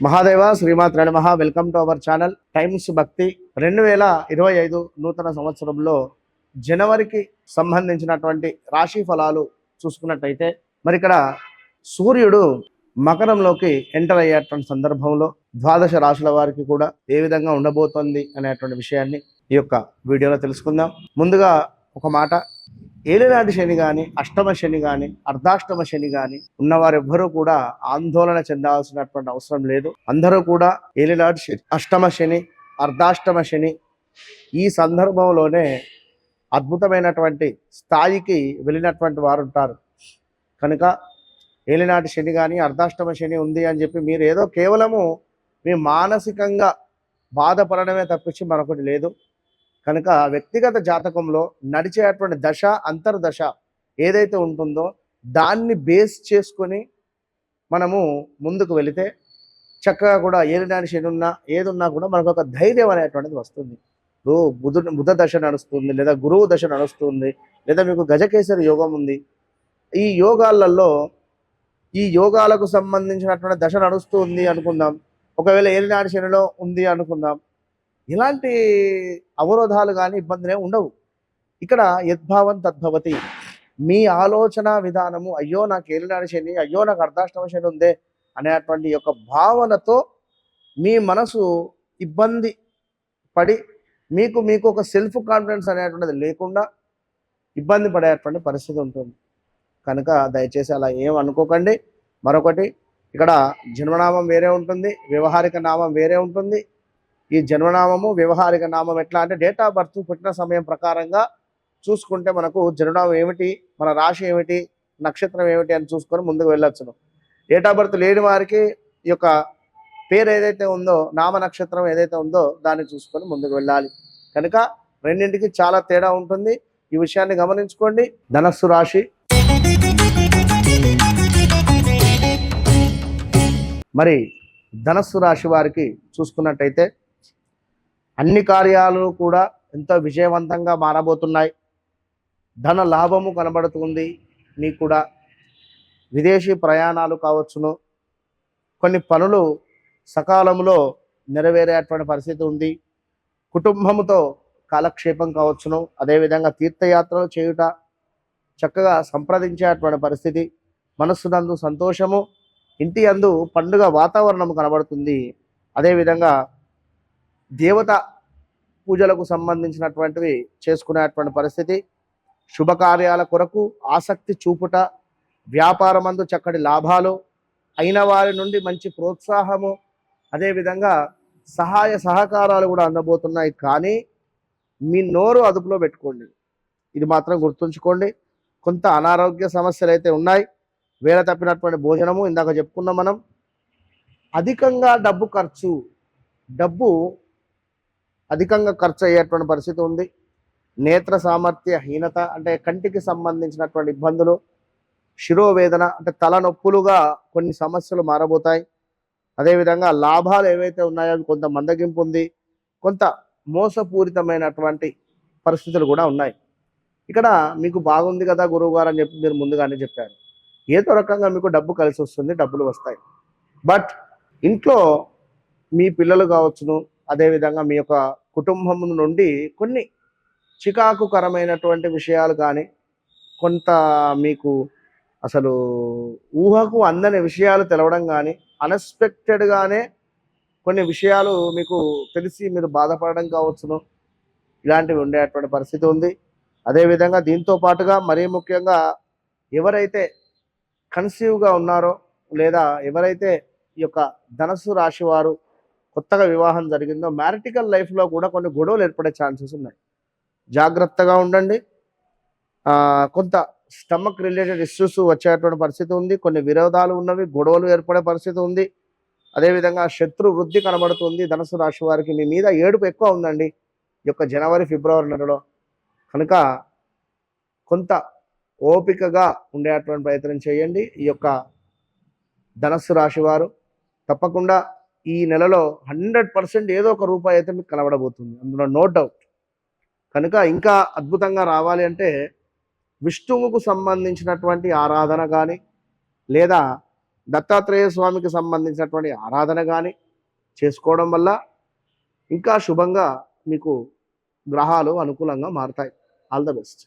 మహాదేవ శ్రీమాత్ర నమః. Welcome to our channel times భక్తి. 2025 నూతన సంవత్సరంలో జనవరికి సంబంధించినటువంటి రాశి ఫలాలు చూసుకున్నట్టయితే మరి ఇక్కడ సూర్యుడు మకరంలోకి ఎంటర్ అయ్యేటువంటి సందర్భంలో ద్వాదశ రాశుల వారికి కూడా ఏ విధంగా ఉండబోతోంది అనేటువంటి విషయాన్ని ఈ యొక్క వీడియోలో తెలుసుకుందాం. ముందుగా ఒక మాట, ఏలినాటి శని కానీ, అష్టమ శని కానీ, అర్ధాష్టమ శని కానీ ఉన్నవారెవ్వరూ కూడా ఆందోళన చెందాల్సినటువంటి అవసరం లేదు. అందరూ కూడా ఏలినాటి శని, అష్టమ శని, అర్ధాష్టమ శని ఈ సందర్భంలోనే అద్భుతమైనటువంటి స్థాయికి వెళ్ళినటువంటి వారు ఉంటారు. కనుక ఏలినాటి శని కానీ, అర్ధాష్టమ శని ఉంది అని చెప్పి మీరు ఏదో కేవలము మీ మానసికంగా బాధపడడమే తప్పించి మరొకటి లేదు. కనుక వ్యక్తిగత జాతకంలో నడిచేటువంటి దశ, అంతర్దశ ఏదైతే ఉంటుందో దాన్ని బేస్ చేసుకొని మనము ముందుకు వెళితే చక్కగా కూడా ఏలినాటి శని ఉన్నా ఏదున్నా కూడా మనకు ఒక ధైర్యం అనేటువంటిది వస్తుంది. బుధ దశ నడుస్తుంది, లేదా గురువు దశ నడుస్తుంది, లేదా మీకు గజకేసరి యోగం ఉంది. ఈ యోగాలలో ఈ యోగాలకు సంబంధించినటువంటి దశ నడుస్తూ ఉంది అనుకుందాం. ఒకవేళ ఏలినాటి శనిలో ఉంది అనుకుందాం. ఇలాంటి అవరోధాలు కానీ ఇబ్బందులే ఉండవు. ఇక్కడ యద్భావం తద్భవతి. మీ ఆలోచన విధానము, అయ్యో నాకు ఏలినాటి శని, అయ్యో నాకు అర్ధాష్టమ శని ఉందే అనేటువంటి యొక్క భావనతో మీ మనసు ఇబ్బంది పడి మీకు ఒక సెల్ఫ్ కాన్ఫిడెన్స్ అనేటువంటిది లేకుండా ఇబ్బంది పడేటువంటి పరిస్థితి ఉంటుంది. కనుక దయచేసి అలా ఏం అనుకోకండి. మరొకటి, ఇక్కడ జన్మనామం వేరే ఉంటుంది, వ్యవహారిక నామం వేరే ఉంటుంది. ఈ జన్మనామము, వ్యవహారిక నామం ఎట్లా అంటే డేట్ ఆఫ్ బర్త్ పుట్టిన సమయం ప్రకారంగా చూసుకుంటే మనకు జన్మనామం ఏమిటి, మన రాశి ఏమిటి, నక్షత్రం ఏమిటి అని చూసుకొని ముందుకు వెళ్ళొచ్చును. డేట్ ఆఫ్ బర్త్ లేని వారికి ఈ యొక్క పేరు ఏదైతే ఉందో, నామ నక్షత్రం ఏదైతే ఉందో దాన్ని చూసుకొని ముందుకు వెళ్ళాలి. కనుక రెండింటికి చాలా తేడా ఉంటుంది. ఈ విషయాన్ని గమనించుకోండి. ధనస్సు రాశి, మరి ధనస్సు రాశి వారికి చూసుకున్నట్టయితే అన్ని కార్యాలు కూడా ఎంతో విజయవంతంగా మారబోతున్నాయి. ధన లాభము కనబడుతుంది. మీకు కూడా విదేశీ ప్రయాణాలు కావచ్చును, కొన్ని పనులు సకాలంలో నెరవేరేటువంటి పరిస్థితి ఉంది. కుటుంబంతో కాలక్షేపం కావచ్చును, అదేవిధంగా తీర్థయాత్రలు చేయుట, చక్కగా సంప్రదించేటువంటి పరిస్థితి, మనస్సునందు సంతోషము, ఇంటి అందు పండుగ వాతావరణం కనబడుతుంది. అదేవిధంగా దేవత పూజలకు సంబంధించినటువంటివి చేసుకునేటువంటి పరిస్థితి, శుభకార్యాల కొరకు ఆసక్తి చూపుట, వ్యాపారమందు చక్కటి లాభాలు, అయిన వారి నుండి మంచి ప్రోత్సాహము, అదేవిధంగా సహాయ సహకారాలు కూడా అందబోతున్నాయి. కానీ మీ నోరు అదుపులో పెట్టుకోండి. ఇది మాత్రం గుర్తుంచుకోండి. కొంత అనారోగ్య సమస్యలు అయితే ఉన్నాయి. వేళ తప్పినటువంటి భోజనము, ఇందాక చెప్పుకున్నాం మనం. అధికంగా డబ్బు అధికంగా ఖర్చు అయ్యేటువంటి పరిస్థితి ఉంది. నేత్ర సామర్థ్య హీనత అంటే కంటికి సంబంధించినటువంటి ఇబ్బందులు, శిరోవేదన అంటే తలనొప్పులుగా కొన్ని సమస్యలు మారబోతాయి. అదేవిధంగా లాభాలు ఏవైతే ఉన్నాయో అవి కొంత మందగింపు ఉంది, కొంత మోసపూరితమైనటువంటి పరిస్థితులు కూడా ఉన్నాయి. ఇక్కడ మీకు బాగుంది కదా గురువు గారు అని చెప్పి మీరు ముందుగానే చెప్పారు. ఏదో రకంగా మీకు డబ్బు కలిసి వస్తుంది, డబ్బులు వస్తాయి. బట్ ఇంట్లో మీ పిల్లలు కావచ్చును, అదేవిధంగా మీ యొక్క కుటుంబం నుండి కొన్ని చికాకుకరమైనటువంటి విషయాలు కానీ, కొంత మీకు అసలు ఊహకు అందని విషయాలు తెలవడం కానీ, అన్ఎక్స్పెక్టెడ్గానే కొన్ని విషయాలు మీకు తెలిసి మీరు బాధపడడం కావచ్చును, ఇలాంటివి ఉండేటువంటి పరిస్థితి ఉంది. అదేవిధంగా దీంతో పాటుగా మరీ ముఖ్యంగా ఎవరైతే కన్సీవ్గా ఉన్నారో, లేదా ఎవరైతే ఈ యొక్క ధనస్సు రాశి వారు కొత్తగా వివాహం జరిగిందో, మ్యారిటికల్ లైఫ్లో కూడా కొన్ని గొడవలు ఏర్పడే ఛాన్సెస్ ఉన్నాయి. జాగ్రత్తగా ఉండండి. కొంత స్టమక్ రిలేటెడ్ ఇష్యూస్ వచ్చేటువంటి పరిస్థితి ఉంది. కొన్ని విరోధాలు ఉన్నవి, గొడవలు ఏర్పడే పరిస్థితి ఉంది. అదేవిధంగా శత్రు వృద్ధి కనబడుతుంది. ధనుసు రాశి వారికి మీ మీద ఏడుపు ఎక్కువ ఉందండి ఈ యొక్క జనవరి, ఫిబ్రవరి నెలలో. కనుక కొంత ఓపికగా ఉండేటువంటి ప్రయత్నం చేయండి. ఈ యొక్క ధనస్సు రాశి వారు తప్పకుండా ఈ నెలలో 100% ఏదో ఒక రూపాయి అయితే మీకు కనబడబోతుంది, అందులో నో డౌట్. కనుక ఇంకా అద్భుతంగా రావాలి అంటే విష్ణువుకు సంబంధించినటువంటి ఆరాధన కానీ, లేదా దత్తాత్రేయ స్వామికి సంబంధించినటువంటి ఆరాధన కానీ చేసుకోవడం వల్ల ఇంకా శుభంగా మీకు గ్రహాలు అనుకూలంగా మారుతాయి. All the best.